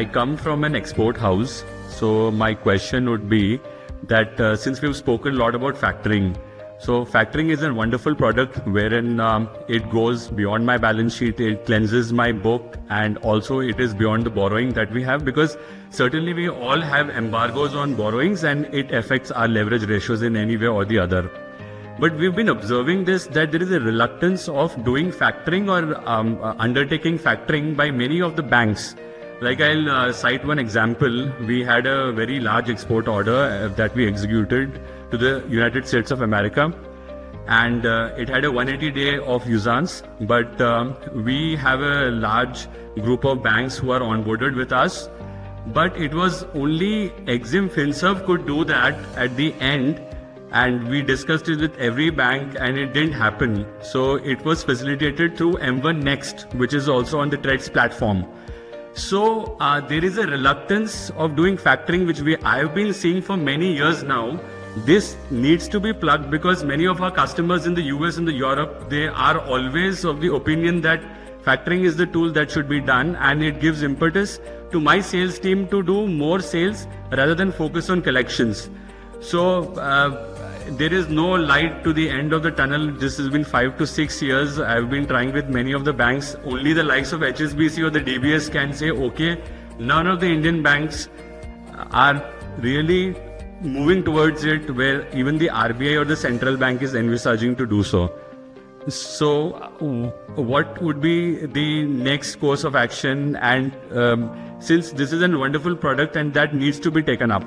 I come from an export house, so my question would be that since we've spoken a lot about factoring, so factoring is a wonderful product wherein it goes beyond my balance sheet, it cleanses my book, and also it is beyond the borrowing that we have, because certainly we all have embargoes on borrowings and it affects our leverage ratios in any way or the other. But we've been observing this, that there is a reluctance of doing factoring or undertaking factoring by many of the banks. Like I'll cite one example. We had a very large export order that we executed to the United States of America, and it had a 180-day of usance, but we have a large group of banks who are onboarded with us, but it was only Exim Finserv could do that at the end, and we discussed it with every bank and it didn't happen. So it was facilitated through M1 Next, which is also on the TREDS platform. So there is a reluctance of doing factoring, which I've been seeing for many years now. This needs to be plugged because many of our customers in the US and the Europe, they are always of the opinion that factoring is the tool that should be done, and it gives impetus to my sales team to do more sales rather than focus on collections. So there is no light to the end of the tunnel. This has been 5 to 6 years. I've been trying with many of the banks. Only the likes of HSBC or the DBS can say, okay, none of the Indian banks are really moving towards it, where even the RBI or the central bank is envisaging to do so. So what would be the next course of action? And since this is a wonderful product and that needs to be taken up.